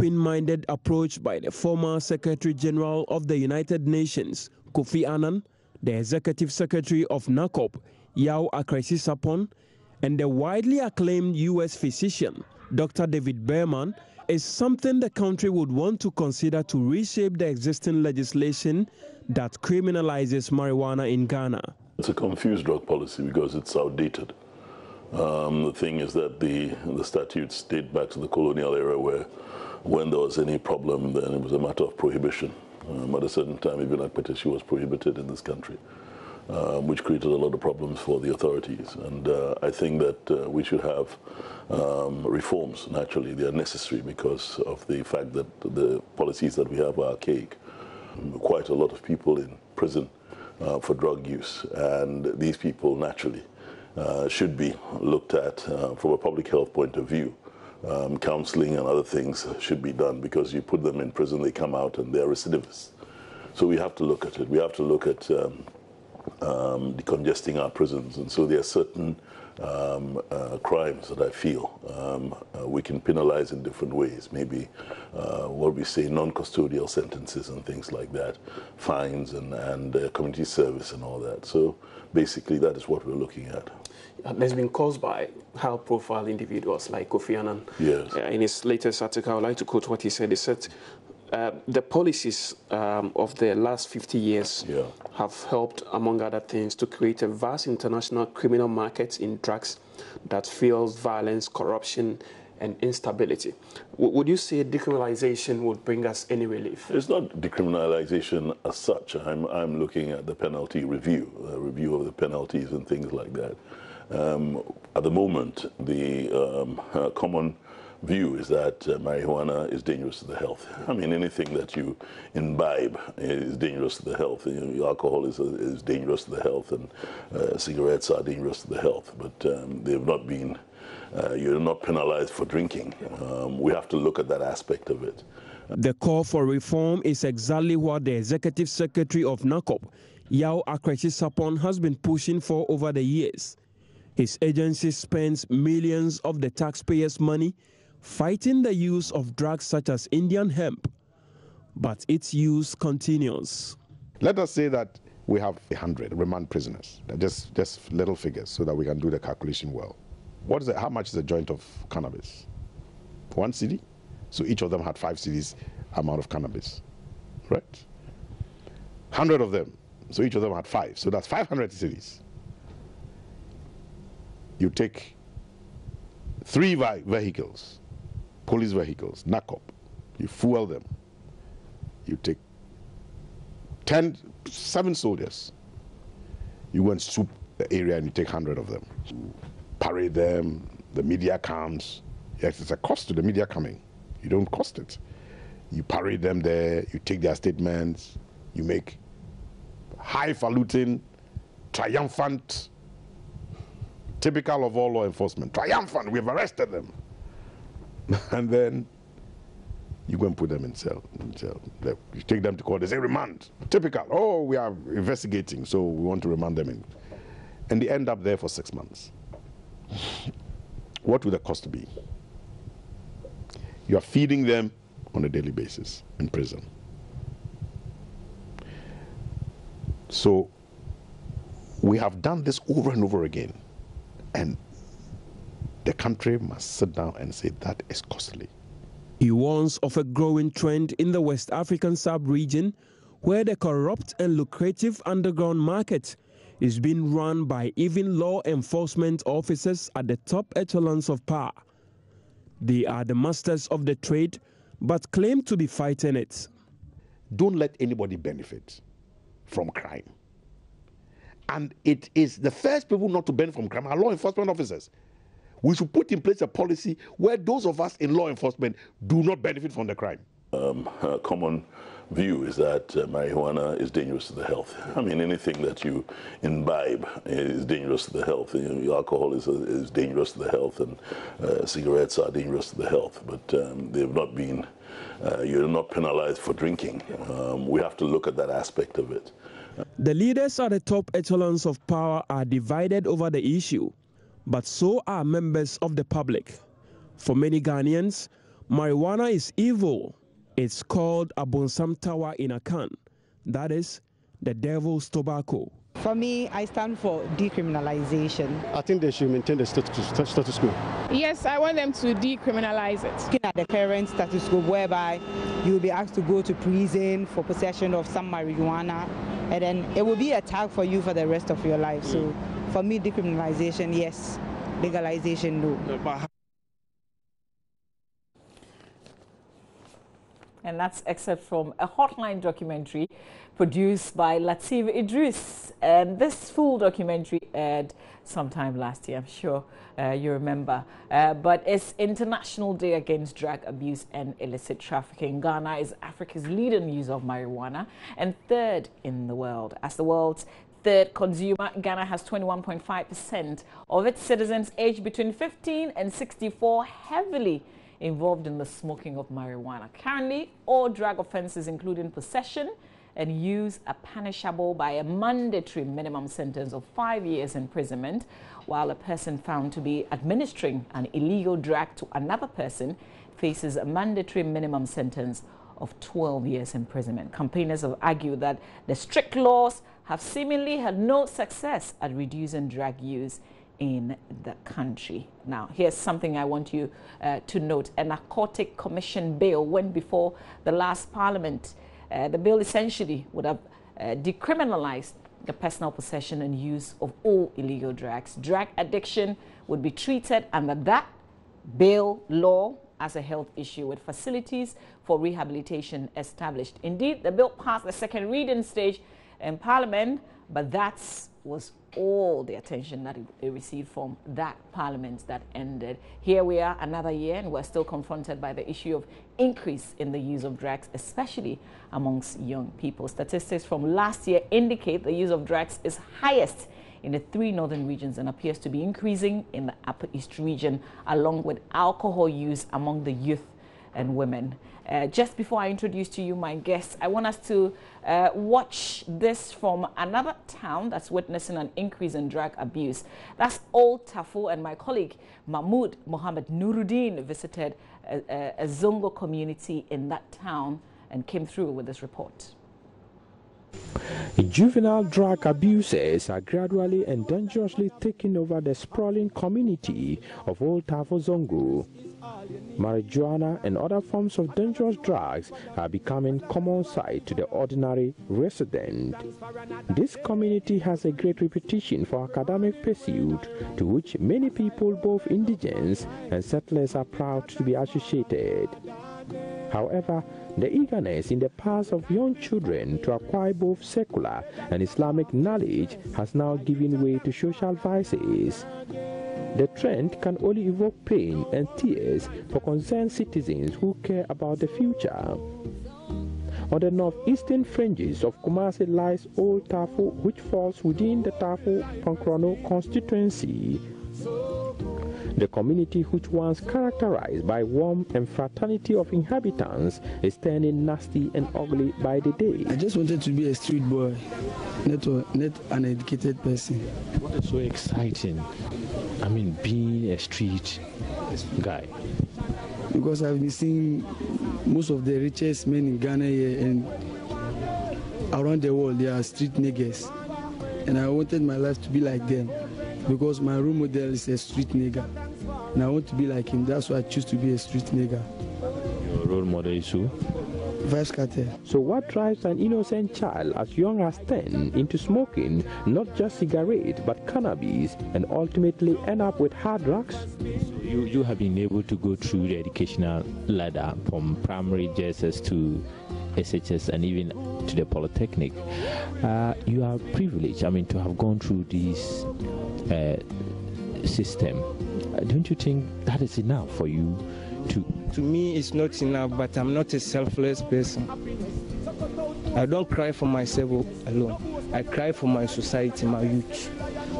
open-minded approach by the former Secretary General of the United Nations, Kofi Annan, the Executive Secretary of NACOP, Yao Akresi-Sapon, and the widely acclaimed U.S. physician, Dr. David Berman, is something the country would want to consider to reshape the existing legislation that criminalizes marijuana in Ghana. It's a confused drug policy because it's outdated. The thing is that the statutes date back to the colonial era, where when there was any problem, then it was a matter of prohibition. At a certain time, even akpeteshi was prohibited in this country, which created a lot of problems for the authorities. And I think that we should have reforms. Naturally, they are necessary because of the fact that the policies that we have are archaic. Quite a lot of people in prison for drug use, and these people naturally should be looked at from a public health point of view. Counseling and other things should be done, because you put them in prison, they come out and they're recidivists. So we have to look at it. We have to look at decongesting our prisons, and so there are certain crimes that I feel we can penalize in different ways. Maybe what we say, non-custodial sentences and things like that, fines and community service and all that. So basically that is what we're looking at. Has been caused by high-profile individuals like Kofi Annan. Yes. In his latest article, I would like to quote what he said. He said, the policies of the last 50 years have helped, among other things, to create a vast international criminal market in drugs that fuels violence, corruption, and instability. Would you say decriminalization would bring us any relief? It's not decriminalization as such. I'm looking at the penalty review of the penalties and things like that. At the moment, the common view is that marijuana is dangerous to the health. I mean, anything that you imbibe is dangerous to the health. Alcohol is dangerous to the health, and cigarettes are dangerous to the health. But they've not been, you're not penalized for drinking. We have to look at that aspect of it. The call for reform is exactly what the Executive Secretary of NACOP, Yao Akresi-Sapon, has been pushing for over the years. His agency spends millions of the taxpayers' money fighting the use of drugs such as Indian hemp, but its use continues. Let us say that we have 100 remand prisoners, just little figures so that we can do the calculation well. What is it? How much is a joint of cannabis? 1 cedi? So each of them had 5 cedis amount of cannabis, right? 100 of them, so each of them had 5, so that's 500 cedis. You take 3 vehicles, police vehicles, NACOP, you fuel them. You take 7 soldiers. You go and swoop the area and you take 100 of them. You parade them, the media comes. Yes, it's a cost to the media coming. You don't cost it. You parade them there, you take their statements, you make highfalutin, triumphant, typical of all law enforcement. Triumphant, we've arrested them. And then you go and put them in cell. You take them to court, they say remand. Typical, oh, we are investigating, so we want to remand them in. And they end up there for 6 months. What would the cost be? You are feeding them on a daily basis in prison. So we have done this over and over again. And the country must sit down and say that is costly. He warns of a growing trend in the West African sub-region where the corrupt and lucrative underground market is being run by even law enforcement officers at the top echelons of power. They are the masters of the trade, but claim to be fighting it. Don't let anybody benefit from crime. And it is the first people not to benefit from crime are law enforcement officers. We should put in place a policy where those of us in law enforcement do not benefit from the crime. A common view is that marijuana is dangerous to the health. I mean, anything that you imbibe is dangerous to the health. Alcohol is dangerous to the health, and cigarettes are dangerous to the health. But they've not been, you're not penalized for drinking. We have to look at that aspect of it. The leaders at the top echelons of power are divided over the issue, but so are members of the public. For many Ghanaians, Marijuana is evil. It's called Abonsam Tawa in a can. That is the devil's tobacco. For me, I stand for decriminalization. I think they should maintain the status quo. Yes, I want them to decriminalize it. Looking at the current status quo whereby you will be asked to go to prison for possession of some marijuana, and then it will be a tag for you for the rest of your life. So for me, decriminalization, yes. Legalization, no. And that's excerpt from a Hotline documentary produced by Latif Idris. And this full documentary aired sometime last year, I'm sure you remember. But it's International Day Against Drug Abuse and Illicit Trafficking. Ghana is Africa's leading user of marijuana and third in the world. As the world's third consumer, Ghana has 21.5% of its citizens aged between 15 and 64 heavily involved in the smoking of marijuana. Currently, all drug offenses, including possession and use, are punishable by a mandatory minimum sentence of 5 years imprisonment, while a person found to be administering an illegal drug to another person faces a mandatory minimum sentence of 12 years imprisonment. Campaigners have argued that the strict laws have seemingly had no success at reducing drug use in the country. Now, here's something I want you to note. A narcotic commission bill went before the last parliament. The bill essentially would have decriminalized the personal possession and use of all illegal drugs. Drug addiction would be treated under that bill law as a health issue, with facilities for rehabilitation established. Indeed, the bill passed the second reading stage in Parliament, but that was all the attention that it received from that Parliament that ended. Here we are another year, and we're still confronted by the issue of increase in the use of drugs, especially amongst young people. Statistics from last year indicate the use of drugs is highest in the 3 northern regions and appears to be increasing in the Upper East region, along with alcohol use among the youth and women. Just before I introduce to you my guests, I want us to watch this from another town that's witnessing an increase in drug abuse. That's Old Tafo, and my colleague Mahmoud Mohammed Nuruddin visited a Zongo community in that town and came through with this report. Juvenile drug abusers are gradually and dangerously taking over the sprawling community of Old Tafo Zongo. Marijuana and other forms of dangerous drugs are becoming common sight to the ordinary resident. This community has a great reputation for academic pursuit, to which many people, both indigents and settlers, are proud to be associated. However, the eagerness in the past of young children to acquire both secular and Islamic knowledge has now given way to social vices. The trend can only evoke pain and tears for concerned citizens who care about the future. On the northeastern fringes of Kumasi lies Old Tafo, which falls within the Tafo-Pankrono constituency. The community, which once characterized by warmth and fraternity of inhabitants, is turning nasty and ugly by the day. I just wanted to be a street boy, not an educated person. What is so exciting? I mean, being a street guy. Because I've been seeing most of the richest men in Ghana here and around the world, they are street niggers. And I wanted my life to be like them, because my role model is a street nigger. And I want to be like him. That's why I choose to be a street nigger. Your role model is who? Vice Cartel. So what drives an innocent child as young as 10 into smoking not just cigarettes but cannabis, and ultimately end up with hard drugs? You have been able to go through the educational ladder from primary JSS to SHS and even to the Polytechnic. You are privileged, to have gone through this system. Don't you think that is enough for you to... To me, it's not enough, but I'm not a selfless person. I don't cry for myself alone. I cry for my society, my youth,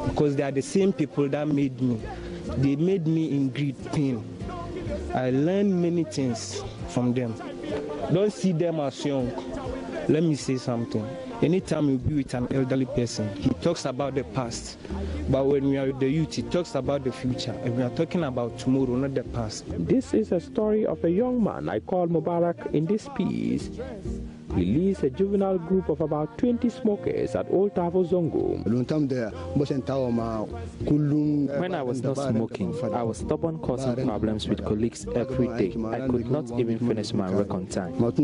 because they are the same people that made me. They made me in great pain. I learned many things from them. Don't see them as young. let me say something. Anytime you be with an elderly person, he talks about the past. But when we are with the youth, he talks about the future. And we are talking about tomorrow, not the past. This is a story of a young man I call Mubarak in this piece. He leads a juvenile group of about 20 smokers at Old Tavo Zongo. When I was not smoking, I was stubborn, causing problems with colleags every day. I could not even finish my work on time. If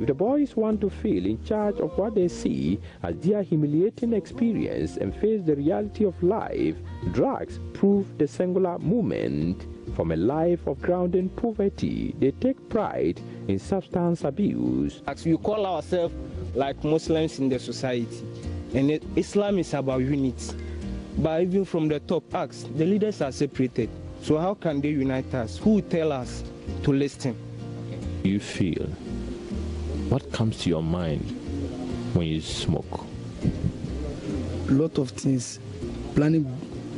the boys want to feel in charge of what they see as their humiliating experience and face the reality of life, drugs prove the singular movement. From a life of grounded poverty, they take pride in substance abuse. As we call ourselves like Muslims in the society, and Islam is about unity. But even from the top acts, the leaders are separated. So how can they unite us? Who tell us to listen? You feel? What comes to your mind when you smoke? A lot of things, planning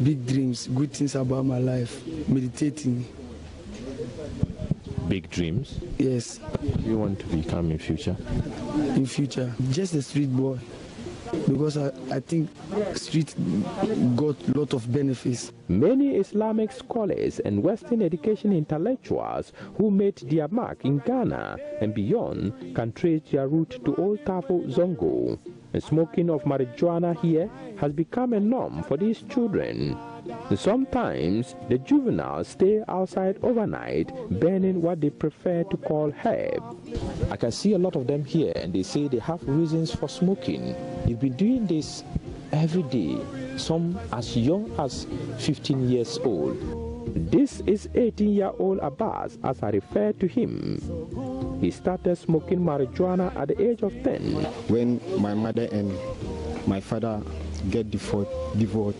big dreams, good things about my life, meditating. Big dreams? Yes. You want to become in future? In future, just a street boy. Because I think street got a lot of benefits. Many Islamic scholars and Western education intellectuals who made their mark in Ghana and beyond can trace their route to Old Tafo Zongo. And smoking of marijuana here has become a norm for these children. And sometimes the juveniles stay outside overnight burning what they prefer to call herb. I can see a lot of them here and they say they have reasons for smoking. They've been doing this every day, some as young as 15 years old. This is 18-year-old Abbas, as I refer to him. He started smoking marijuana at the age of 10. When my mother and my father get divorced,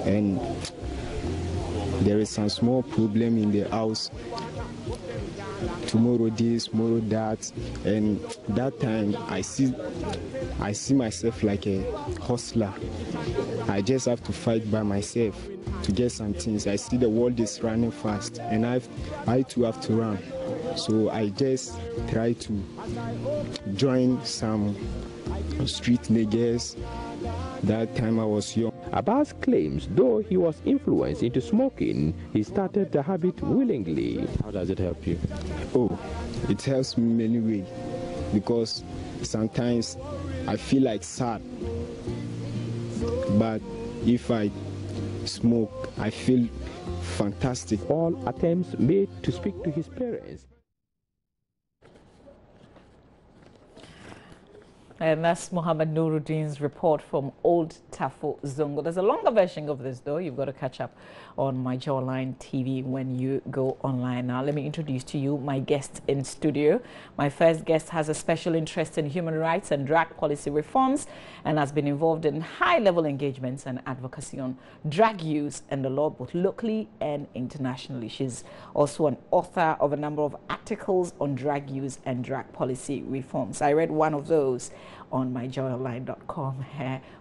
and there is some small problem in the house, tomorrow this, tomorrow that, and that time I see myself like a hustler. I just have to fight by myself to get some things. I see the world is running fast and I too have to run. So I just try to join some street niggas. That time I was young. Abbas claims though he was influenced into smoking, he started the habit willingly. How does it help you? Oh, it helps me many ways because sometimes I feel like sad. But if I smoke, I feel fantastic. All attempts made to speak to his parents. And that's Mohammed Nuruddin's report from Old Tafo Zongo. There's a longer version of this, though. You've got to catch up on my Jawline TV when you go online. Now, let me introduce to you my guest in studio. My first guest has a special interest in human rights and drug policy reforms and has been involved in high-level engagements and advocacy on drug use and the law, both locally and internationally. She's also an author of a number of articles on drug use and drug policy reforms. I read one of those on myjoyonline.com.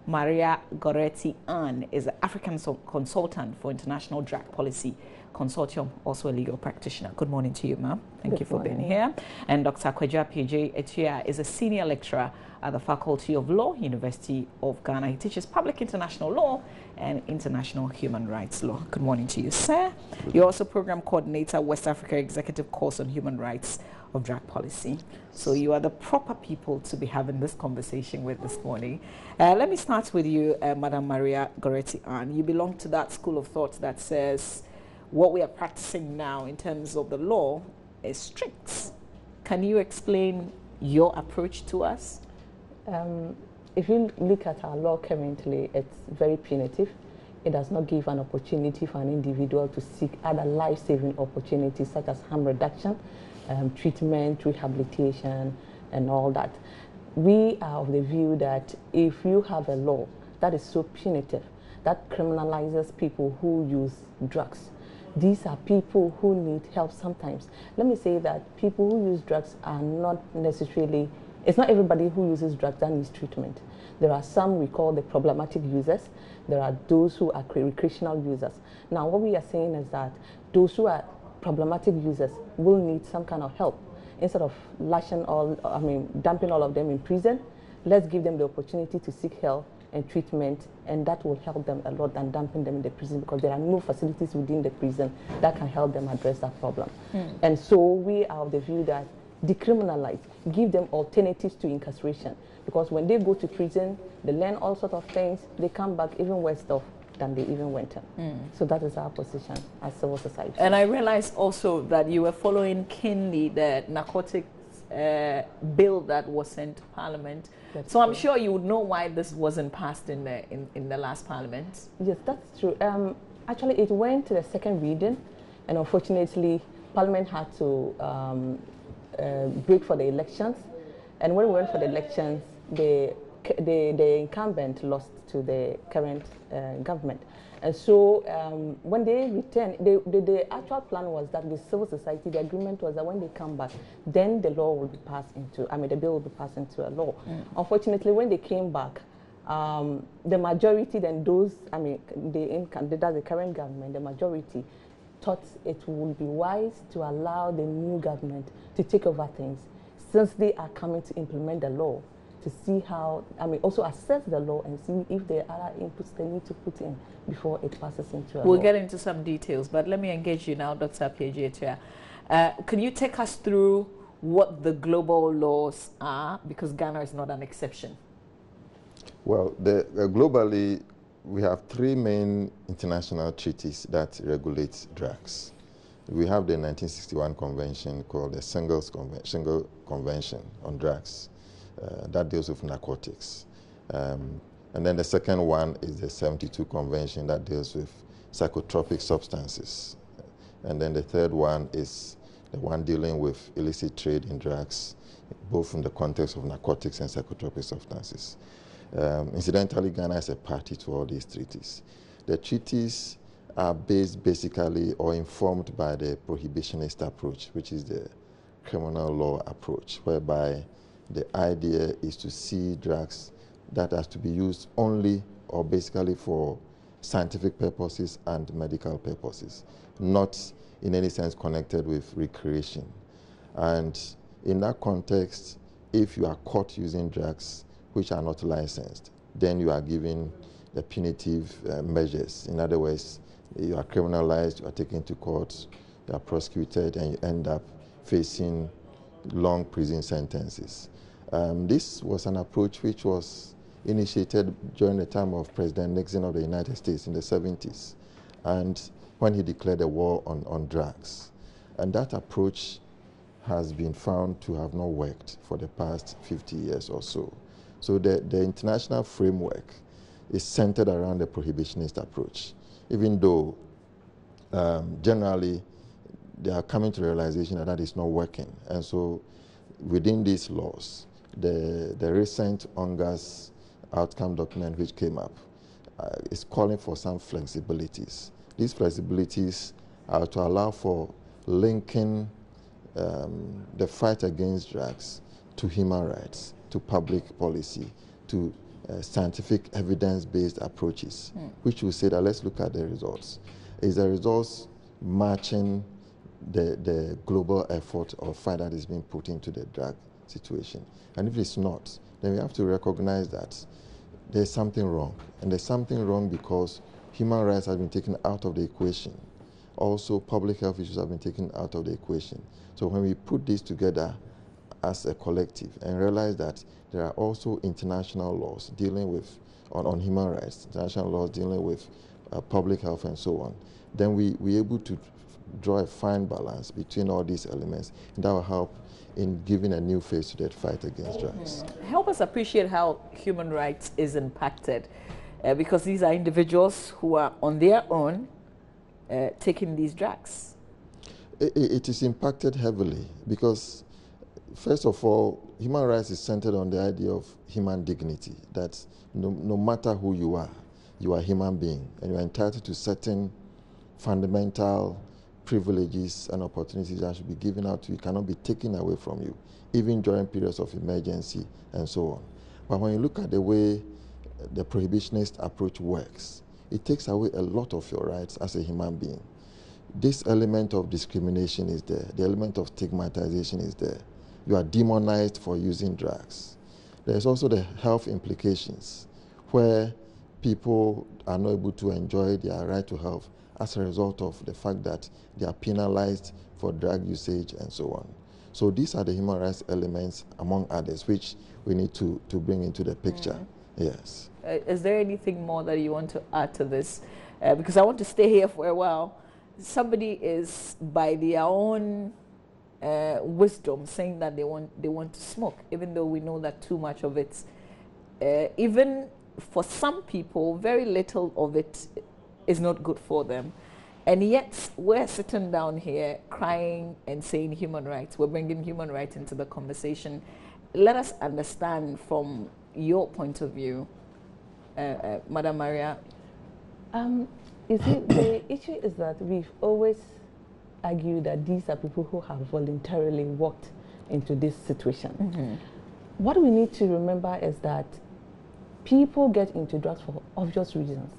Maria Goretti Ann is an African consultant for International Drug Policy Consortium, also a legal practitioner. Good morning to you, ma'am. Thank you for being here. And Dr. Kweja P.J. Etua is a senior lecturer at the Faculty of Law, University of Ghana. He teaches public international law and international human rights law. Good morning to you, sir. You're also program coordinator, West Africa Executive Course on Human Rights of Drug Policy. So you are the proper people to be having this conversation with this morning. Let me start with you, Madam Maria Goretti Ann. You belong to that school of thought that says what we are practicing now in terms of the law is strict. Can you explain your approach to us? If you look at our law currently, it's very punitive. It does not give an opportunity for an individual to seek other life-saving opportunities such as harm reduction, treatment, rehabilitation, and all that. We are of the view that if you have a law that is so punitive, that criminalizes people who use drugs, these are people who need help sometimes. Let me say that people who use drugs are not necessarily, it's not everybody who uses drugs that needs treatment. There are some we call the problematic users. There are those who are recreational users. Now, what we are saying is that those who are problematic users will need some kind of help. Instead of dumping all of them in prison, let's give them the opportunity to seek help and treatment, and that will help them a lot than dumping them in the prison, because there are no facilities within the prison that can help them address that problem. And so we are of the view that decriminalize, give them alternatives to incarceration, because when they go to prison, they learn all sorts of things, they come back even worse off than they even went in. So that is our position as civil society. And I realized also that you were following keenly the narcotics bill that was sent to Parliament. So I'm sure you would know why this wasn't passed in the last Parliament. Yes, that's true. Actually, it went to the second reading, and unfortunately, Parliament had to break for the elections. And when we went for the elections, the incumbent lost to the current government. And so when they returned, the actual plan was that with civil society, the agreement was that when they come back, then the law will be passed into, the bill will be passed into a law. Unfortunately, when they came back, the majority, then those, the current government, the majority thought it would be wise to allow the new government to take over things, since they are coming to implement the law, to see how, also assess the law and see if there are inputs they need to put in before it passes into a law. We'll get into some details, but let me engage you now, Dr. Appiah. Can you take us through what the global laws are, because Ghana is not an exception? Well, globally, we have three main international treaties that regulate drugs. We have the 1961 convention called the Single Convention on Drugs. That deals with narcotics. And then the second one is the 72 convention that deals with psychotropic substances. And then the third one is the one dealing with illicit trade in drugs, both in the context of narcotics and psychotropic substances. Incidentally, Ghana is a party to all these treaties. The treaties are based basically or informed by the prohibitionist approach, which is the criminal law approach, whereby the idea is to see drugs that has to be used only or basically for scientific purposes and medical purposes, not in any sense connected with recreation. And in that context, if you are caught using drugs which are not licensed, then you are given the punitive measures. In other words, you are criminalized, you are taken to court, you are prosecuted, and you end up facing long prison sentences. This was an approach which was initiated during the time of President Nixon of the United States in the 70s, and when he declared a war on drugs. And that approach has been found to have not worked for the past 50 years or so. So the international framework is centered around the prohibitionist approach, even though generally they are coming to the realization that that is not working. And so within these laws, the recent UNGAS outcome document which came up is calling for some flexibilities. These flexibilities are to allow for linking the fight against drugs to human rights, to public policy, to scientific evidence-based approaches, which will say that let's look at the results. Is the results matching the global effort or fight that is being put into the drug situation? And if it's not, then we have to recognize that there's something wrong. And there's something wrong because human rights have been taken out of the equation. Also, public health issues have been taken out of the equation. So when we put this together as a collective and realize that there are also international laws dealing with, on human rights, international laws dealing with public health and so on, then we're able to draw a fine balance between all these elements, and that will help in giving a new face to that fight against drugs. Help us appreciate how human rights is impacted, because these are individuals who are on their own taking these drugs. It is impacted heavily because, first of all, human rights is centered on the idea of human dignity, that no matter who you are a human being, and you are entitled to certain fundamental privileges and opportunities that should be given out to you, cannot be taken away from you, even during periods of emergency and so on. But when you look at the way the prohibitionist approach works, it takes away a lot of your rights as a human being. this element of discrimination is there. The element of stigmatization is there. You are demonized for using drugs. There's also the health implications, where people are not able to enjoy their right to health as a result of the fact that they are penalized for drug usage and so on. So these are the human rights elements, among others, which we need to bring into the picture. Yes. Is there anything more that you want to add to this? Because I want to stay here for a while. Somebody is, by their own wisdom, saying that they want to smoke, even though we know that too much of it, even for some people, very little of it is not good for them. And yet we're sitting down here crying and saying human rights. We're bringing human rights into the conversation. Let us understand from your point of view, Madam Maria. You see, the issue is that we've always argued that these are people who have voluntarily walked into this situation. What we need to remember is that people get into drugs for obvious reasons.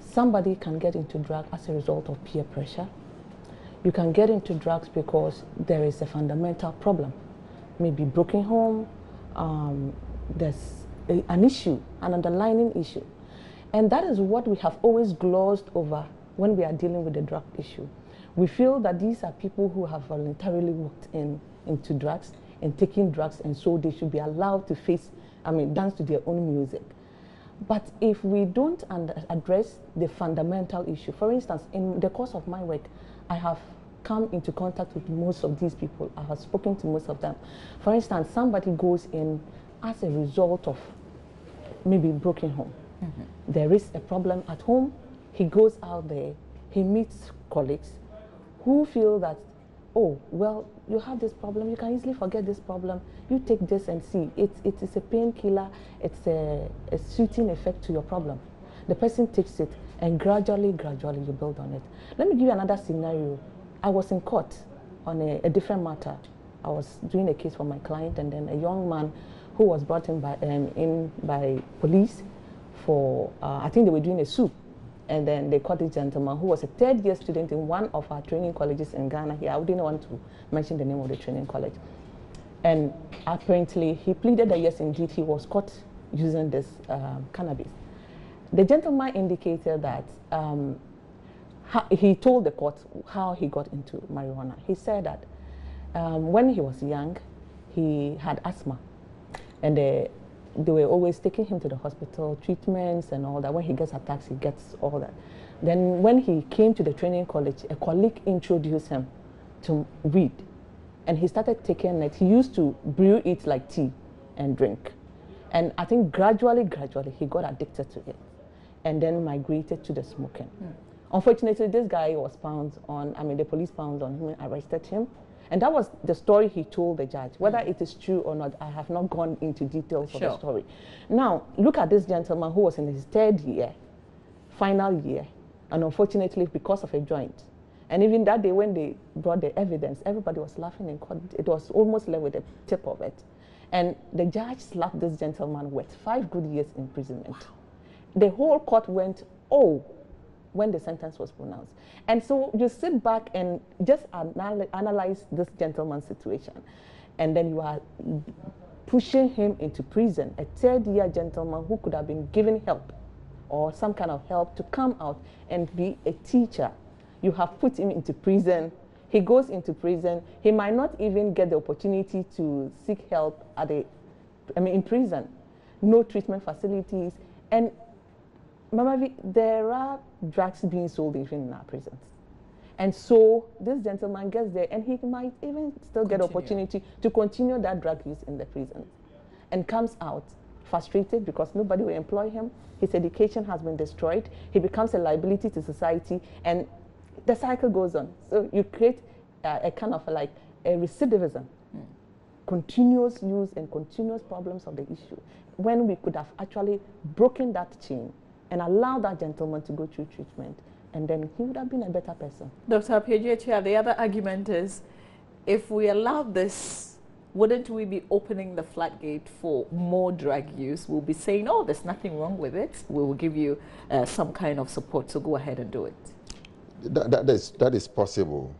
Somebody can get into drugs as a result of peer pressure. You can get into drugs because there is a fundamental problem, maybe broken home, there's an issue, an underlying issue. And that is what we have always glossed over when we are dealing with the drug issue. We feel that these are people who have voluntarily walked into drugs and taking drugs, and so they should be allowed to dance to their own music. But if we don't address the fundamental issue, for instance, in the course of my work, I have come into contact with most of these people. I have spoken to most of them. For instance, somebody goes in as a result of maybe broken home. There is a problem at home. He goes out there, he meets colleagues who feel that, oh, well, you have this problem, you can easily forget this problem. You take this and see. It is a painkiller, it's a soothing effect to your problem. The person takes it, and gradually you build on it. Let me give you another scenario. I was in court on a different matter. I was doing a case for my client, and then a young man who was brought in by police for, I think they were doing a soup. And then they caught this gentleman who was a third-year student in one of our training colleges in Ghana here. I didn't want to mention the name of the training college. And apparently, he pleaded that yes, indeed, he was caught using this cannabis. The gentleman indicated that he told the court how he got into marijuana. He said that when he was young, he had asthma. And they were always taking him to the hospital, treatments and all that. When he gets attacks, he gets all that. Then when he came to the training college, a colleague introduced him to weed. And he started taking it. He used to brew it like tea and drink. And I think gradually, he got addicted to it. And then migrated to the smoking. Unfortunately, this guy was found on, the police found on him and arrested him. And that was the story he told the judge. Whether it is true or not, I have not gone into details of the story. Now, look at this gentleman who was in his third year, final year, and unfortunately because of a joint. And even that day when they brought the evidence, everybody was laughing in court. It was almost left with the tip of it. And the judge slapped this gentleman with 5 good years imprisonment. The whole court went, oh, when the sentence was pronounced. And so you sit back and just analyze this gentleman's situation. And then you are pushing him into prison, a third-year gentleman who could have been given help or some kind of help to come out and be a teacher. You have put him into prison. He goes into prison. He might not even get the opportunity to seek help in prison. No treatment facilities. And Mama, there are drugs being sold even in our prisons. And so this gentleman gets there and he might even still get opportunity to continue that drug use in the prison and comes out frustrated because nobody will employ him. His education has been destroyed. He becomes a liability to society and the cycle goes on. So you create a kind of like a recidivism, continuous use and continuous problems of the issue when we could have actually broken that chain and allow that gentleman to go through treatment, and then he would have been a better person. Dr. Appiah, the other argument is, if we allow this, wouldn't we be opening the floodgate for more drug use? We'll be saying, oh, there's nothing wrong with it. We will give you some kind of support, so go ahead and do it. That is possible.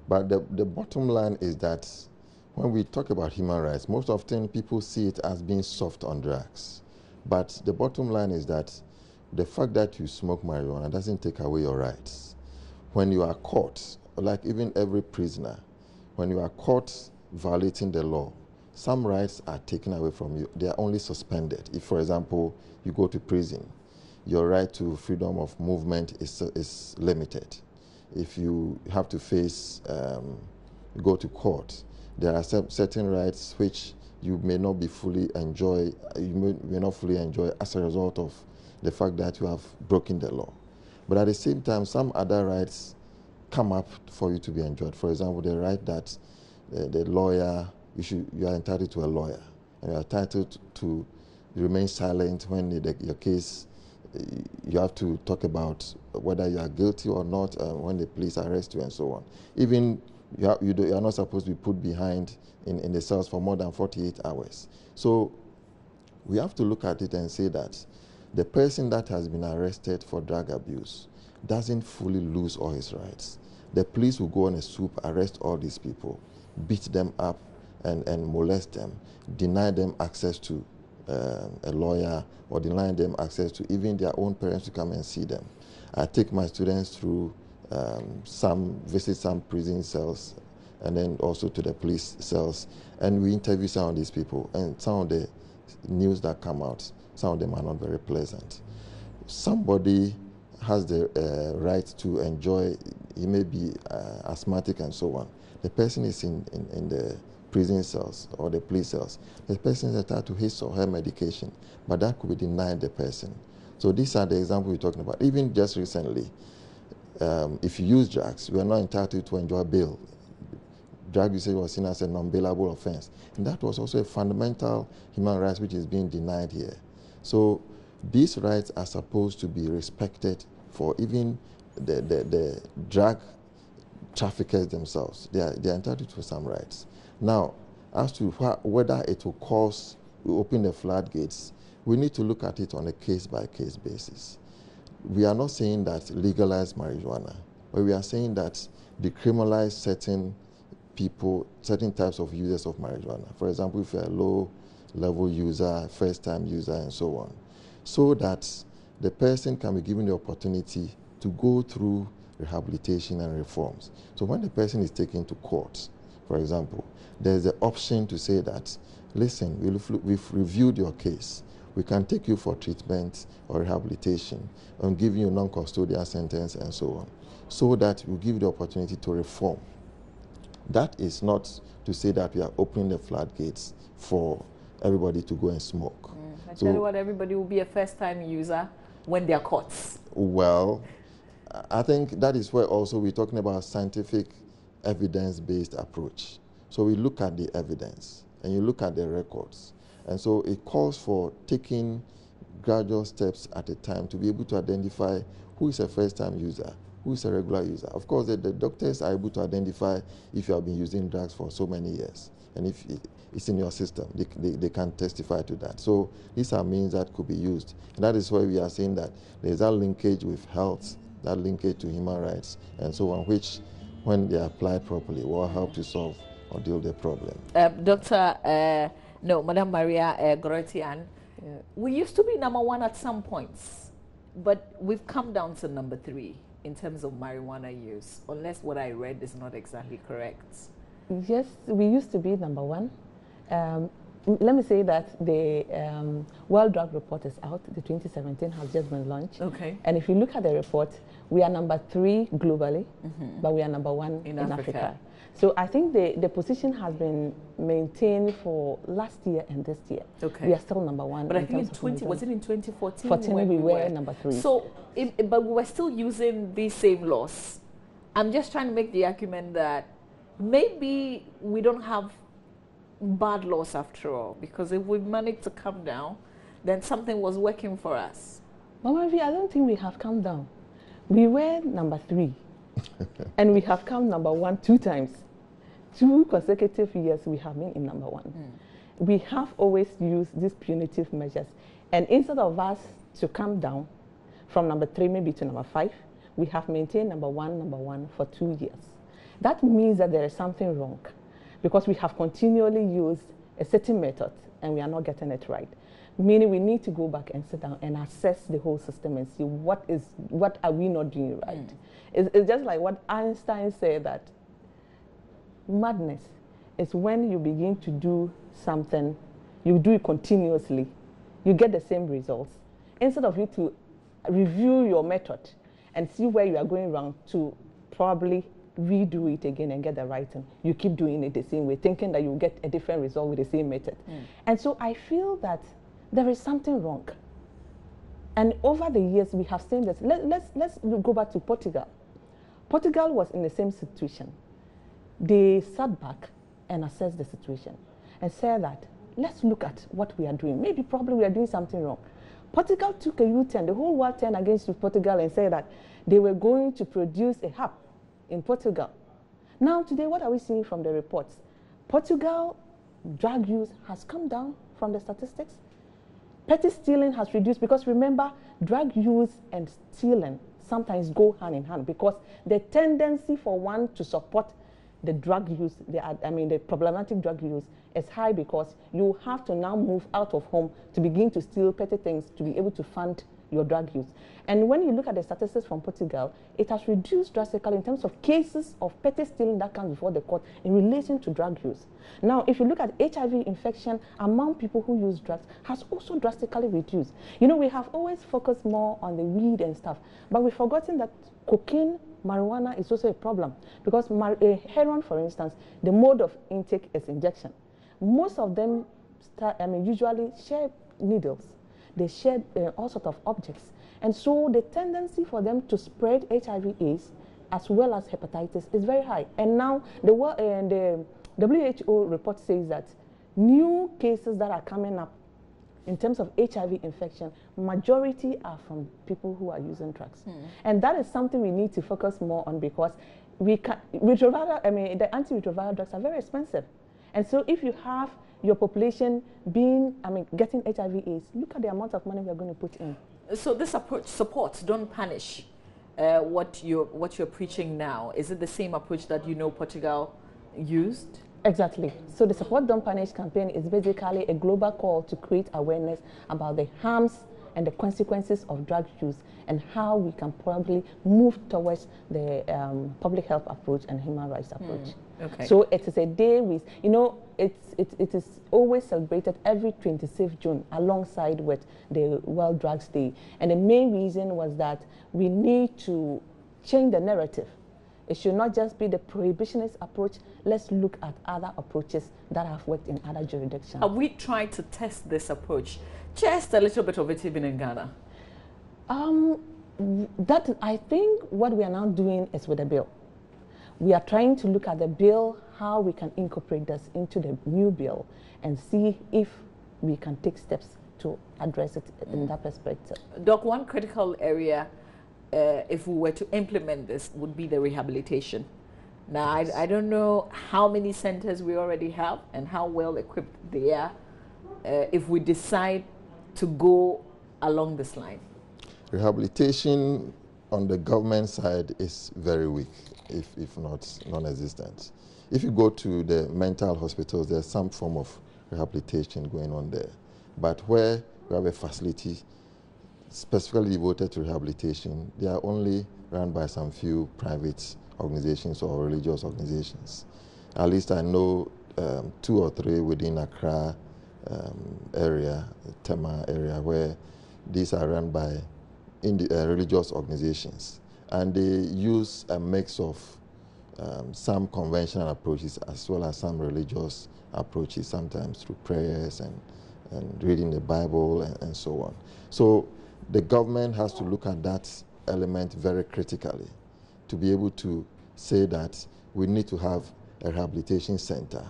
But the bottom line is that when we talk about human rights, most often people see it as being soft on drugs. But the bottom line is that the fact that you smoke marijuana doesn't take away your rights. When you are caught, like even every prisoner, when you are caught violating the law, some rights are taken away from you. They are only suspended. If, for example, you go to prison, your right to freedom of movement is limited. If you have to face, go to court, there are certain rights which you may not be fully enjoy, you may not fully enjoy as a result of the fact that you have broken the law. But at the same time, some other rights come up for you to be enjoyed. For example, the right that the lawyer, you are entitled to a lawyer, and you are entitled to remain silent when your case, you have to talk about whether you are guilty or not, when the police arrest you and so on. Even you are not supposed to be put behind in the cells for more than 48 hours. So we have to look at it and say that the person that has been arrested for drug abuse doesn't fully lose all his rights. The police will go on a swoop, arrest all these people, beat them up and molest them, deny them access to a lawyer, or deny them access to even their own parents to come and see them. I take my students through visit some prison cells, and then also to the police cells, and we interview some of these people, and some of the news that come out, some of them are not very pleasant. Somebody has the right to enjoy, he may be asthmatic and so on. The person is in the prison cells or the police cells. The person is entitled to his or her medication, but that could be denied the person. So these are the examples we're talking about. Even just recently, if you use drugs, you are not entitled to enjoy bail. Drug usage was seen as a non-bailable offense. And that was also a fundamental human right which is being denied here. So these rights are supposed to be respected for even the drug traffickers themselves. They are entitled to some rights. Now, as to whether it will open the floodgates, we need to look at it on a case-by-case basis. We are not saying that legalize marijuana, but we are saying that decriminalize certain people, certain types of users of marijuana. For example, if you're a low-level user, first-time user, and so on, so that the person can be given the opportunity to go through rehabilitation and reforms. So when the person is taken to court, for example, there's the option to say that, listen, we've reviewed your case. We can take you for treatment or rehabilitation and give you a non-custodial sentence and so on, so that we give you the opportunity to reform. That is not to say that we are opening the floodgates for everybody to go and smoke. I tell you what, everybody will be a first-time user when they're caught. Well, I think that is where also we're talking about scientific evidence-based approach. So we look at the evidence and you look at the records. And so it calls for taking gradual steps at a time to be able to identify who is a first-time user, who is a regular user. Of course, the doctors are able to identify if you have been using drugs for so many years. And if it's in your system, they can testify to that. So these are means that could be used. And that is why we are saying that there's that linkage with health, that linkage to human rights, and so on, which, when they are applied properly, will help to solve or deal with the problem. Madam Maria Gorotian, we used to be #1 at some points, but we've come down to #3 in terms of marijuana use, unless what I read is not exactly correct. Yes, we used to be #1. Let me say that the World Drug Report is out. The 2017 has just been launched. Okay. And if you look at the report, we are #3 globally, but we are #1 in Africa. So I think the position has been maintained for last year and this year. Okay. We are still #1. But I think was it in 2014? 14 we were #3. So, but we were still using these same laws. I'm just trying to make the argument that maybe we don't have bad laws after all, because if we managed to come down, then something was working for us. Mama V, I don't think we have come down. We were #3, and we have come #1 2 times. 2 consecutive years we have been in #1. We have always used these punitive measures, and instead of us to come down from #3 maybe to #5, we have maintained number one for 2 years. That means that there is something wrong because we have continually used a certain method and we are not getting it right. Meaning we need to go back and sit down and assess the whole system and see what are we not doing right. It's just like what Einstein said, that madness is when you begin to do something, you do it continuously, you get the same results. Instead of you to review your method and see where you are going wrong to probably redo it again and get the right thing, you keep doing it the same way, thinking that you'll get a different result with the same method. And so I feel that there is something wrong. And over the years, we have seen this. Let's go back to Portugal. Portugal was in the same situation. They sat back and assessed the situation and said that, let's look at what we are doing. Maybe probably we are doing something wrong. Portugal took a U-turn. The whole world turned against Portugal and said that they were going to produce a hub in Portugal. Now today, what are we seeing from the reports? Portugal drug use has come down from the statistics. Petty stealing has reduced because remember, drug use and stealing sometimes go hand in hand because the tendency for one to support the drug use, the problematic drug use is high because you have to now move out of home to begin to steal petty things to be able to fund your drug use. And when you look at the statistics from Portugal, it has reduced drastically in terms of cases of petty stealing that comes before the court in relation to drug use. Now, if you look at HIV infection among people who use drugs, has also drastically reduced. You know, we have always focused more on the weed and stuff, but we've forgotten that cocaine, marijuana is also a problem because heroin, for instance, the mode of intake is injection. Most of them usually share needles. They share all sorts of objects. And so the tendency for them to spread HIV/AIDS as well as hepatitis is very high. And now the WHO report says that new cases that are coming up in terms of HIV infection, majority are from people who are using drugs. And that is something we need to focus more on because the antiretroviral drugs are very expensive. And so if you have your population getting HIV/AIDS, look at the amount of money we are going to put in. So this approach, support, don't punish, what you're preaching now, is it the same approach that Portugal used? Exactly. So the Support Don't Punish campaign is basically a global call to create awareness about the harms and the consequences of drug use and how we can probably move towards the public health approach and human rights approach. Okay. So it is a day with, it is always celebrated every 26th June alongside with the World Drugs Day. And the main reason was that we need to change the narrative. It should not just be the prohibitionist approach. Let's look at other approaches that have worked in other jurisdictions. Have we tried to test this approach? Just a little bit of it even in Ghana? I think what we are now doing is with the bill. We are trying to look at the bill, how we can incorporate this into the new bill and see if we can take steps to address it in that perspective. Doc, one critical area, if we were to implement this, would be the rehabilitation. Now, I don't know how many centers we already have and how well equipped they are if we decide to go along this line. Rehabilitation on the government side is very weak, if not non-existent. If you go to the mental hospitals, there's some form of rehabilitation going on there. But where we have a facility specifically devoted to rehabilitation, they are only run by some few private organizations or religious organizations. At least I know 2 or 3 within Accra area, Tema area, where these are run by religious organizations. And they use a mix of some conventional approaches as well as some religious approaches, sometimes through prayers and reading the Bible and so on. So the government has to look at that element very critically to be able to say that we need to have a rehabilitation center,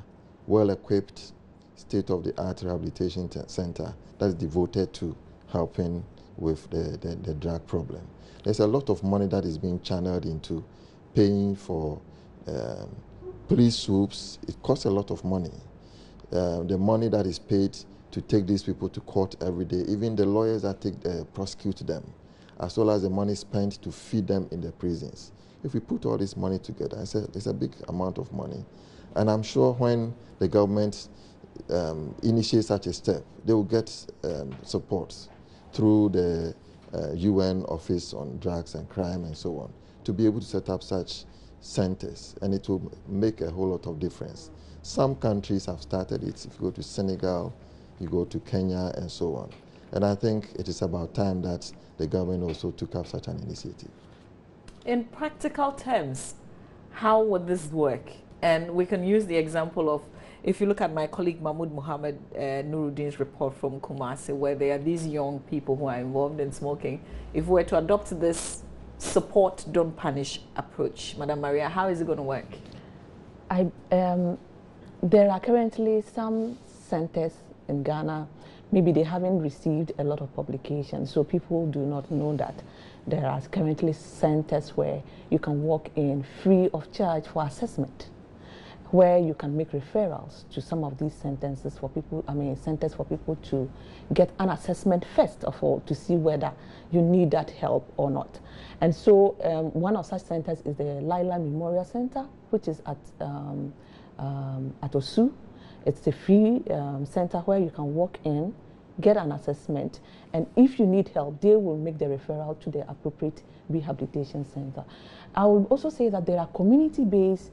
well-equipped, state-of-the-art rehabilitation center that's devoted to helping with the drug problem. There's a lot of money that is being channeled into paying for police soups. It costs a lot of money. The money that is paid to take these people to court every day, even the lawyers that prosecute them as well as the money spent to feed them in the prisons. If we put all this money together, it's a big amount of money. And I'm sure when the government initiates such a step, they will get support through the UN Office on Drugs and Crime and so on, to be able to set up such centers, and it will make a whole lot of difference. Some countries have started it. If you go to Senegal, you go to Kenya, and so on. And I think it is about time that the government also took up such an initiative. In practical terms, how would this work? And we can use the example of, if you look at my colleague Mahmoud Mohammed Nuruddin's report from Kumasi, where there are these young people who are involved in smoking. If we were to adopt this support, don't punish approach, Madam Maria, how is it going to work? There are currently some centers in Ghana. Maybe they haven't received a lot of publications, so people do not know that there are currently centers where you can walk in free of charge for assessment, where you can make referrals to some of these centers for people to get an assessment first of all, to see whether you need that help or not. And so one of such centers is the Laila Memorial Center, which is at Osu. It's a free center where you can walk in, get an assessment, and if you need help, they will make the referral to the appropriate rehabilitation center. I will also say that there are community-based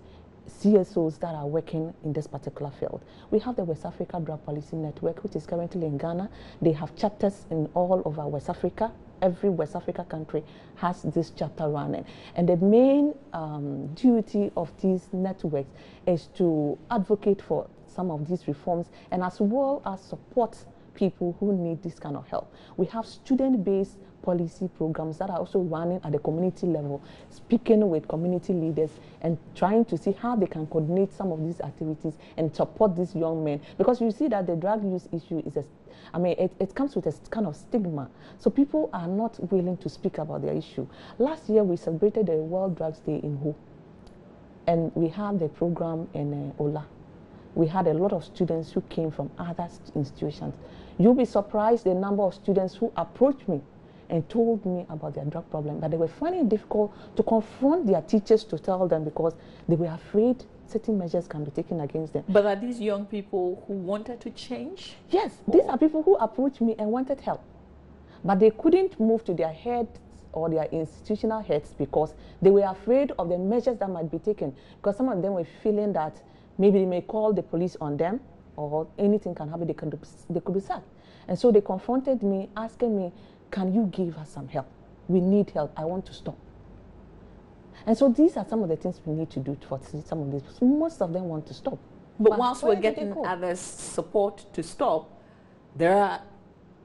CSOs that are working in this particular field. We have the West Africa Drug Policy Network, which is currently in Ghana. They have chapters in all over West Africa. Every West Africa country has this chapter running. And the main duty of these networks is to advocate for some of these reforms, and as well as support people who need this kind of help. We have student-based policy programs that are also running at the community level, speaking with community leaders and trying to see how they can coordinate some of these activities and support these young men. Because you see that the drug use issue is it comes with a kind of stigma. So people are not willing to speak about their issue. Last year, we celebrated the World Drugs Day in Ho, and we had the program in Ola. We had a lot of students who came from other institutions. You'll be surprised the number of students who approached me and told me about their drug problem, but they were finding it difficult to confront their teachers to tell them because they were afraid certain measures can be taken against them. But are these young people who wanted to change? Yes, these are people who approached me and wanted help, but they couldn't move to their heads or their institutional heads because they were afraid of the measures that might be taken, because some of them were feeling that maybe they may call the police on them or anything can happen, they could be sacked. And so they confronted me, asking me, can you give us some help? We need help. I want to stop. And so these are some of the things we need to do for some of these. Most of them want to stop. But whilst we're getting others support to stop, there are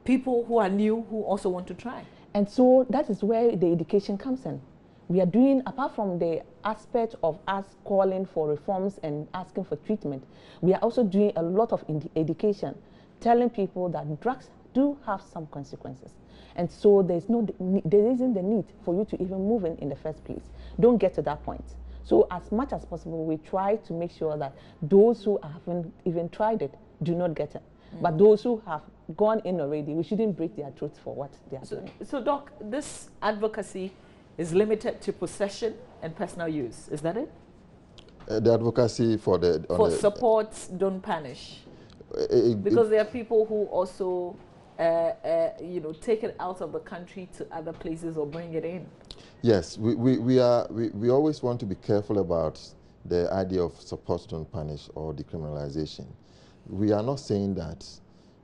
people who are new who also want to try. And so that is where the education comes in. We are doing, apart from the aspect of us calling for reforms and asking for treatment, we are also doing a lot of education, telling people that drugs do have some consequences. And so there isn't the need for you to even move in the first place. Don't get to that point. So as much as possible, we try to make sure that those who haven't even tried it do not get it. But those who have gone in already, we shouldn't break their throats for what they are doing. So Doc, this advocacy is limited to possession and personal use. Is that it? The advocacy for support, don't punish. Because there are people who also, take it out of the country to other places or bring it in. Yes, we always want to be careful about the idea of support, don't punish or decriminalization. We are not saying that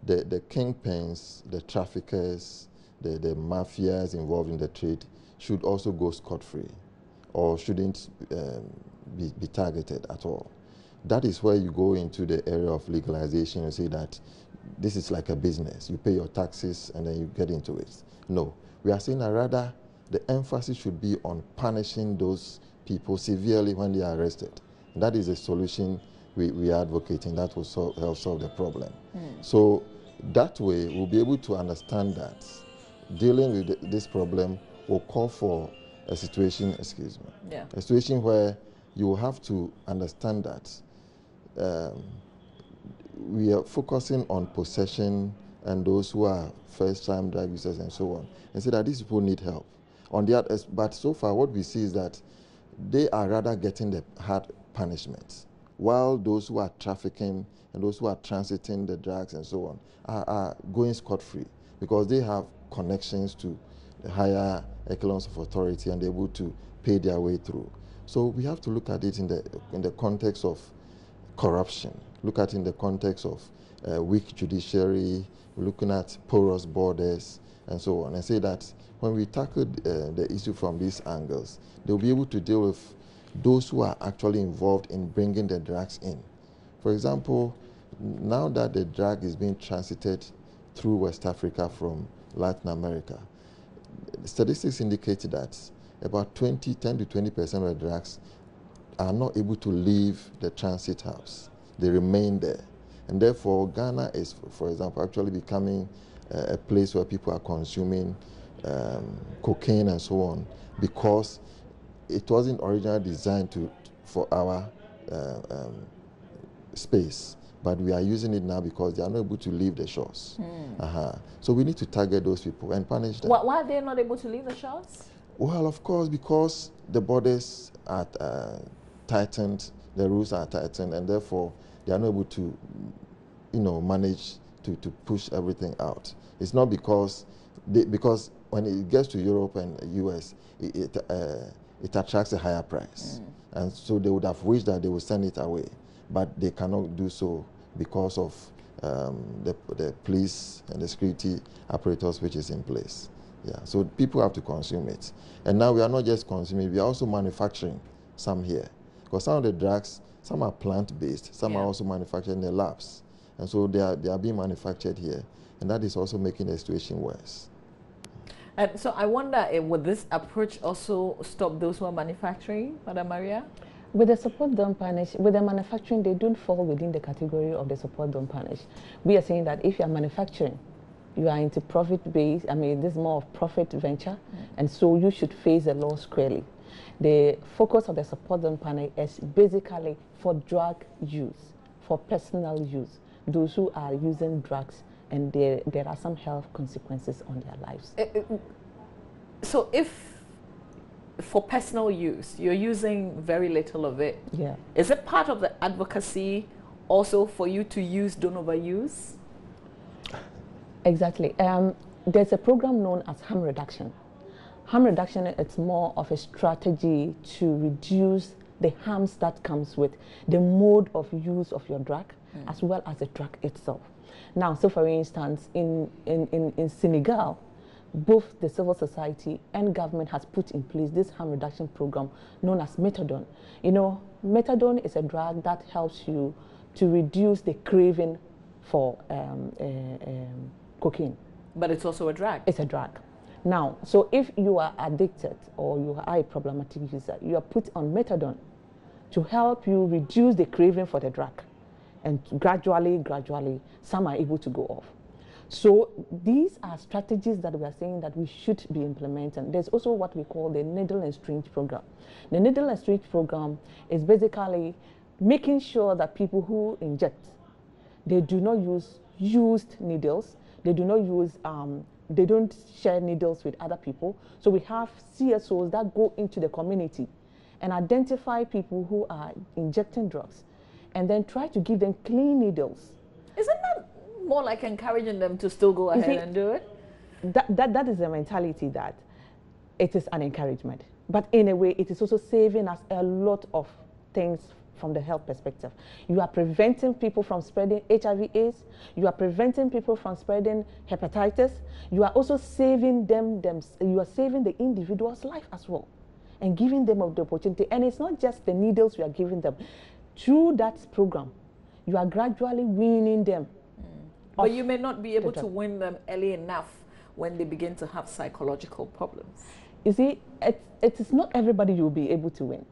the kingpins, the traffickers, the mafias involved in the trade should also go scot-free or shouldn't be targeted at all. That is where you go into the area of legalization and say that this is like a business. You pay your taxes and then you get into it. No, we are saying that rather the emphasis should be on punishing those people severely when they are arrested. And that is a solution we are advocating that will help solve the problem. So that way we'll be able to understand that dealing with this problem will call for a situation, a situation where you will have to understand that we are focusing on possession and those who are first-time drug users and so on, and say that these people need help. On the other, but so far what we see is that they are rather getting the hard punishments, while those who are trafficking and those who are transiting the drugs and so on are going scot-free because they have connections to the higher echelons of authority and they're able to pay their way through. So we have to look at it in the context of corruption, look at it in the context of weak judiciary, looking at porous borders and so on, and say that when we tackle the issue from these angles, they'll be able to deal with those who are actually involved in bringing the drugs in. For example, now that the drug is being transited through West Africa from Latin America, statistics indicate that about 10 to 20% of the drugs are not able to leave the transit house. They remain there. And therefore, Ghana is, for example, actually becoming a place where people are consuming cocaine and so on, because it wasn't originally designed for our space, but we are using it now because they are not able to leave the shores. So we need to target those people and punish them. Why are they not able to leave the shores? Well, of course, because the borders are tightened, the rules are tightened, and therefore they are not able to, manage to push everything out. It's not because when it gets to Europe and US, it attracts a higher price, and so they would have wished that they would send it away, but they cannot do so because of the police and the security apparatus which is in place. Yeah, so people have to consume it. And now we are not just consuming, we are also manufacturing some here. Because some of the drugs, some are plant-based, some are also manufactured in the labs. And so they are being manufactured here. And that is also making the situation worse. And so I wonder, would this approach also stop those who are manufacturing, Madam Maria? With the support don't punish, with the manufacturing, they don't fall within the category of the support don't punish. We are saying that if you are manufacturing, you are into profit-based, this is more of profit venture, and so you should face the law squarely. The focus of the support don't punish is basically for drug use, for personal use, those who are using drugs, and there are some health consequences on their lives. So if for personal use, you're using very little of it, is it part of the advocacy also for you to use, don't overuse? Exactly. There's a program known as harm reduction. Harm reduction, it's more of a strategy to reduce the harms that comes with the mode of use of your drug, as well as the drug itself. Now, so for instance, in Senegal, both the civil society and government has put in place this harm reduction program known as methadone. Methadone is a drug that helps you to reduce the craving for cocaine. But it's also a drug. It's a drug. Now, so if you are addicted or you are a problematic user, you are put on methadone to help you reduce the craving for the drug. And gradually, some are able to go off. So these are strategies that we are saying that we should be implementing. There's also what we call the needle and syringe program. The needle and syringe program is basically making sure that people who inject, they do not use used needles. They do not use, they don't share needles with other people. So we have CSOs that go into the community and identify people who are injecting drugs and then try to give them clean needles. Isn't that more like encouraging them to still go ahead and do it? That is the mentality that it is an encouragement. But in a way, it is also saving us a lot of things from the health perspective. You are preventing people from spreading HIV/AIDS. You are preventing people from spreading hepatitis. You are also saving you are saving the individual's life as well and giving them the opportunity. And it's not just the needles we are giving them. Through that program, you are gradually weaning them. But you may not be able to win them early enough when they begin to have psychological problems. You see, it is not everybody you will be able to win.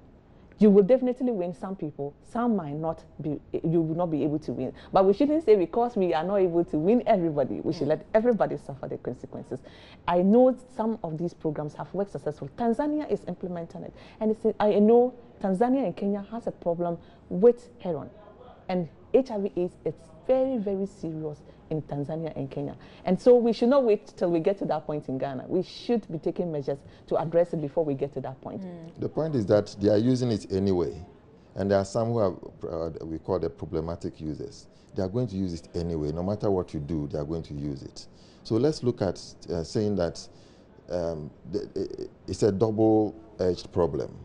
You will definitely win some people. Some might not be, you will not be able to win. But we shouldn't say because we are not able to win everybody, we should let everybody suffer the consequences. I know some of these programs have worked successfully. Tanzania is implementing it. And I know Tanzania and Kenya has a problem with heroin. And HIV/AIDS, it's very, very serious in Tanzania and Kenya. And so we should not wait till we get to that point in Ghana. We should be taking measures to address it before we get to that point. The point is that they are using it anyway. And there are some who are, we call the problematic users. They are going to use it anyway. No matter what you do, they are going to use it. So let's look at saying that it's a double-edged problem.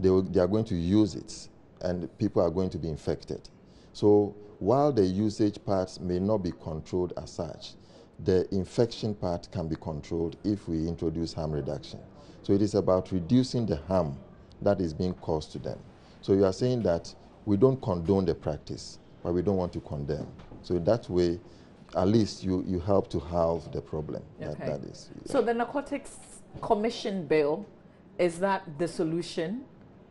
They are going to use it, and people are going to be infected. So while the usage part may not be controlled as such, the infection part can be controlled if we introduce harm reduction. So it is about reducing the harm that is being caused to them. So you are saying that we don't condone the practice, but we don't want to condemn. So that way, at least you help to halve the problem. Okay. That is. Yeah. So the Narcotics Commission bill, is that the solution?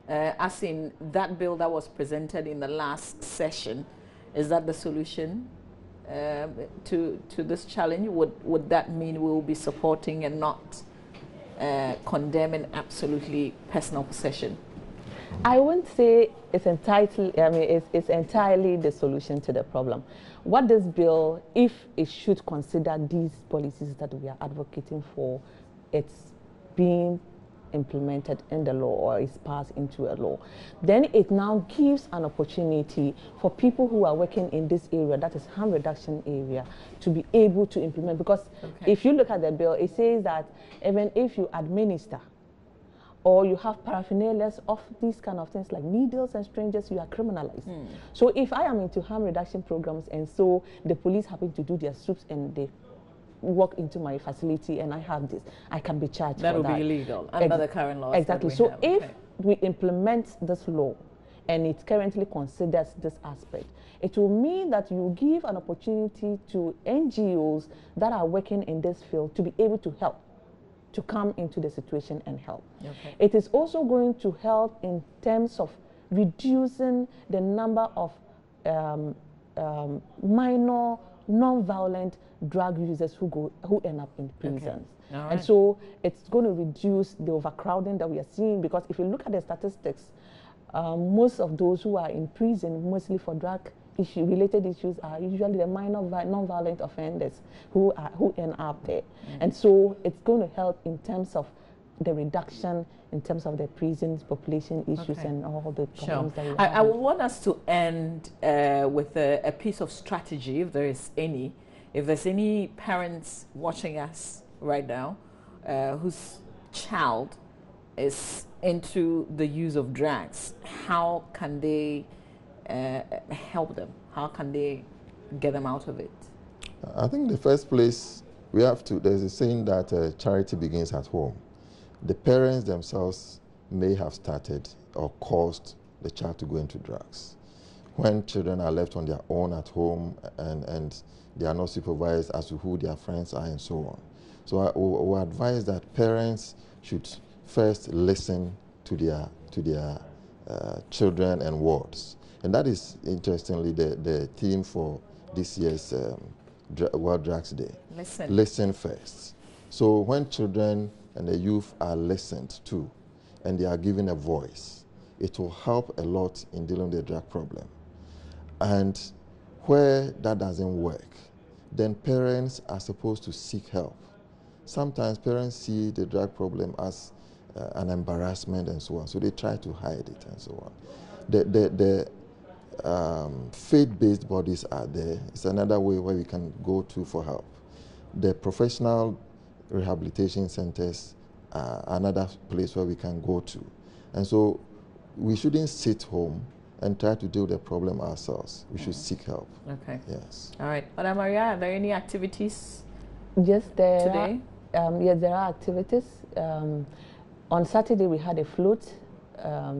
As in that bill that was presented in the last session, is that the solution to this challenge? Would that mean we will be supporting and not condemning absolutely personal possession? I wouldn't say it's it's entirely the solution to the problem. What this bill, if it should consider these policies that we are advocating for, it's being implemented in the law or is passed into a law, then it now gives an opportunity for people who are working in this area, that is harm reduction area, to be able to implement. Because if you look at the bill, it says that even if you administer or you have paraphernalia of these kind of things like needles and strangers, you are criminalized. So if I am into harm reduction programs and so the police happen to do their sweeps and they walk into my facility and I have this, I can be charged for that. That would be illegal under the current laws. Exactly. So if we implement this law and it currently considers this aspect, it will mean that you give an opportunity to NGOs that are working in this field to be able to help, to come into the situation and help. Okay. It is also going to help in terms of reducing the number of minor, non-violent drug users who end up in prisons. Okay. Right. And so it's going to reduce the overcrowding that we are seeing, because if you look at the statistics, most of those who are in prison, mostly for drug related issues, are usually the minor non-violent offenders who end up there. And so it's going to help in terms of the reduction in terms of the prisons population issues and all the problems that we have. I would want us to end with a piece of strategy, if there is any. If there's any parents watching us right now whose child is into the use of drugs, how can they help them? How can they get them out of it? I think the first place we have to, there's a saying that charity begins at home. The parents themselves may have started or caused the child to go into drugs. When children are left on their own at home and they are not supervised as to who their friends are and so on. So I will advise that parents should first listen to their children and wards. And that is, interestingly, the theme for this year's World Drugs Day. Listen. Listen first. So when children and the youth are listened to and they are given a voice, it will help a lot in dealing with the drug problem. And where that doesn't work, then parents are supposed to seek help. Sometimes parents see the drug problem as an embarrassment and so on, so they try to hide it and so on. The faith-based bodies are there. It's another way where we can go to for help. The professional rehabilitation centers are another place where we can go to. And so we shouldn't sit home and try to deal with the problem ourselves. We should seek help. Okay. Yes. All right. Madam Maria, are there any activities today? Yes, there are activities. On Saturday, we had a float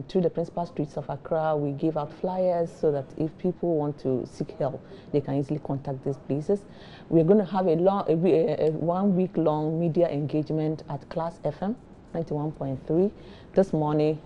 through the principal streets of Accra. We gave out flyers so that if people want to seek help, they can easily contact these places. We're going to have a 1 week long media engagement at Class FM 91.3. This morning,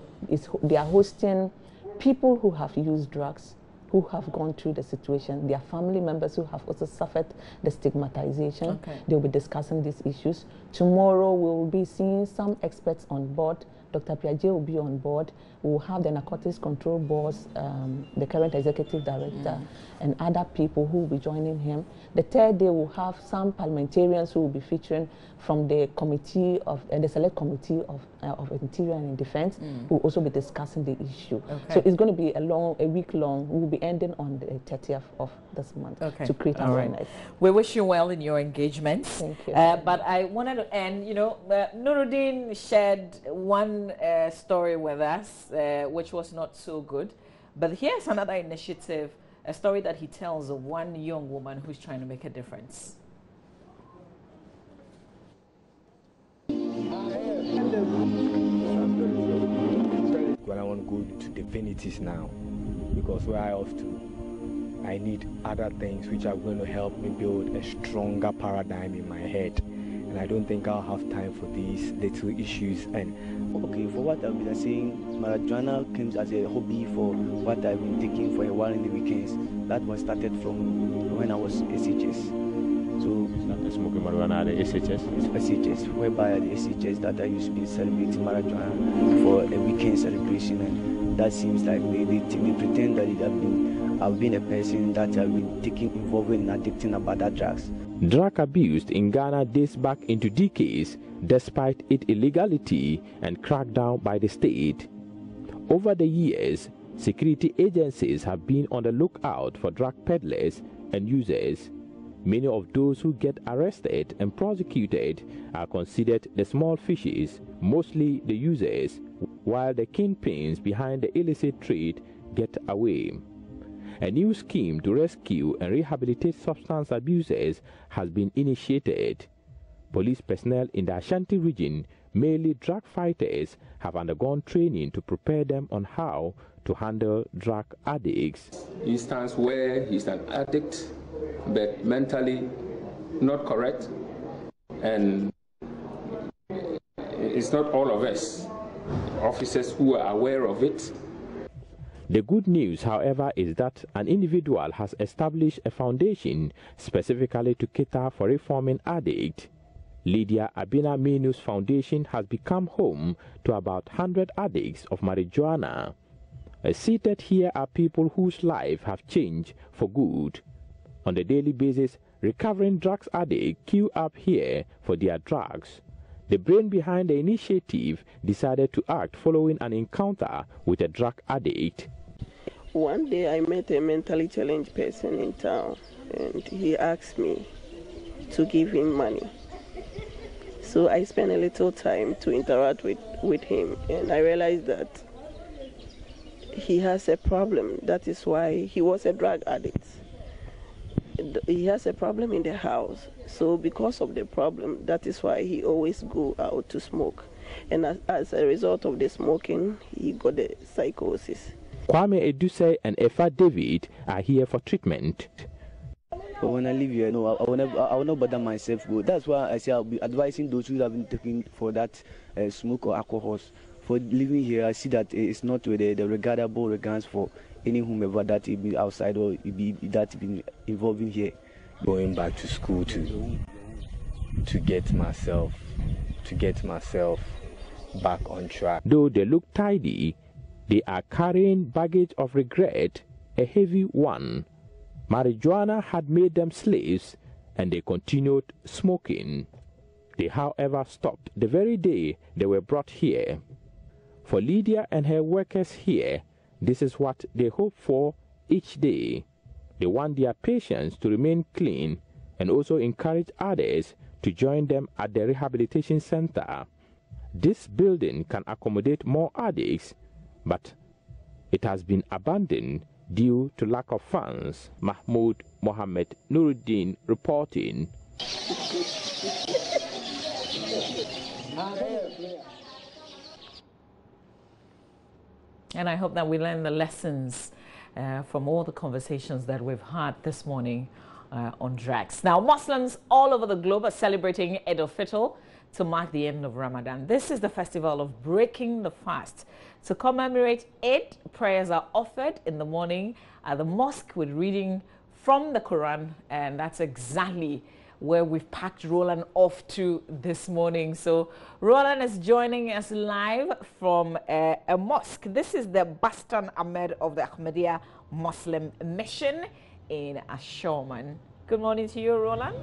they are hosting people who have used drugs, who have gone through the situation, their family members who have also suffered the stigmatization. Okay. They'll be discussing these issues. Tomorrow, we'll be seeing some experts on board Dr. Piaget will be on board. We will have the Narcotics Control Board's, the current executive director, and other people who will be joining him. The third day, we'll have some parliamentarians who will be featuring from the committee of the Select Committee of Interior and Defense, who will also be discussing the issue. Okay. So it's going to be a week long. We'll be ending on the 30th of this month to create awareness. Right. We wish you well in your engagements. Thank you. But I wanted to end, Nuruddin shared one story with us, which was not so good. But here's another initiative, a story that he tells of one young woman who's trying to make a difference. When I want to go to divinities now, because where I off to, I need other things which are going to help me build a stronger paradigm in my head. And I don't think I'll have time for these little issues. And okay, for what I've been saying, marijuana comes as a hobby for what I've been taking for a while in the weekends. That was started from when I was SHS. So started smoking marijuana at the SHS? It's SHS, whereby at the SHS that I used to be celebrating marijuana for a weekend celebration, and that seems like they pretend that I've been a person that have been involved in addicting about that drugs. Drug abuse in Ghana dates back into decades, despite its illegality and crackdown by the state. Over the years, security agencies have been on the lookout for drug peddlers and users. Many of those who get arrested and prosecuted are considered the small fishes, mostly the users, while the kingpins behind the illicit trade get away. A new scheme to rescue and rehabilitate substance abusers has been initiated. Police personnel in the Ashanti region, mainly drug fighters, have undergone training to prepare them on how to handle drug addicts. Instance where he's an addict, but mentally not correct, and it's not all of us officers who are aware of it. The good news, however, is that an individual has established a foundation specifically to cater for reforming addicts. Lydia Abina Menu's foundation has become home to about 100 addicts of marijuana. Seated here are people whose lives have changed for good. On a daily basis, recovering drugs addicts queue up here for their drugs. The brain behind the initiative decided to act following an encounter with a drug addict. One day I met a mentally challenged person in town, and he asked me to give him money. So I spent a little time to interact with him, and I realized that he has a problem. That is why he was a drug addict. He has a problem in the house. So because of the problem, that is why he always go out to smoke. And as a result of the smoking, he got the psychosis. Kwame Eduse and Efa David are here for treatment. But when I leave here, no, I will not bother myself. That's why I say I'll be advising those who have been taking for that smoke or alcohols. For living here, I see that it's not with the regardable regards for any whomever that it be outside or it be that be involving here. Going back to school to get myself back on track. Though they look tidy, they are carrying baggage of regret, a heavy one. Marijuana had made them slaves, and they continued smoking. They, however, stopped the very day they were brought here. For Lydia and her workers here, this is what they hope for each day. They want their patients to remain clean and also encourage others to join them at the rehabilitation center. This building can accommodate more addicts, but it has been abandoned due to lack of funds. Mahmoud Mohammed Nuruddin reporting. And I hope that we learn the lessons from all the conversations that we've had this morning on drugs. Now, Muslims all over the globe are celebrating Eid al-Fitr to mark the end of Ramadan. This is the festival of breaking the fast. To commemorate it, prayers are offered in the morning at the mosque with reading from the Quran, and that's exactly where we've packed Roland off to this morning. So Roland is joining us live from a mosque. This is the Bastan Ahmed of the Ahmadiyya Muslim Mission in Ashoman. Good morning to you, Roland.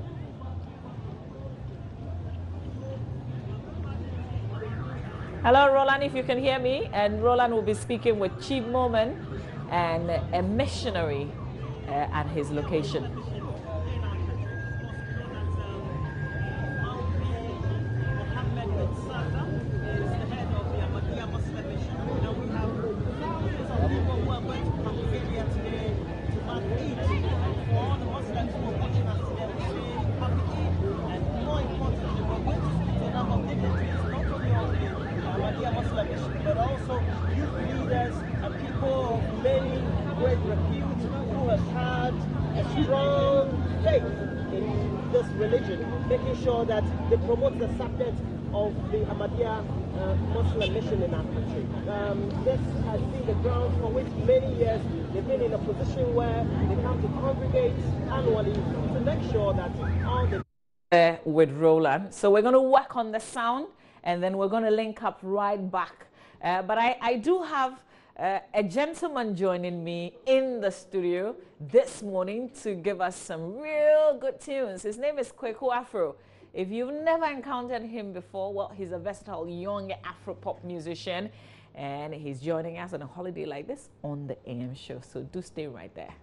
Hello, Roland, if you can hear me. And Roland will be speaking with Chief Momen and a missionary at his location. But also youth leaders and people of many great repute who have had a strong faith in this religion, making sure that they promote the subject of the Ahmadiyya Muslim mission in our country. This has been the ground for which many years they've been in a position where they come to congregate annually to make sure that all the with Roland. So we're going to work on the sound and then we're going to link up right back. But I do have a gentleman joining me in the studio this morning to give us some real good tunes. His name is Kweku Afro. If you've never encountered him before, well, he's a versatile young Afro-pop musician and he's joining us on a holiday like this on the AM show. So do stay right there.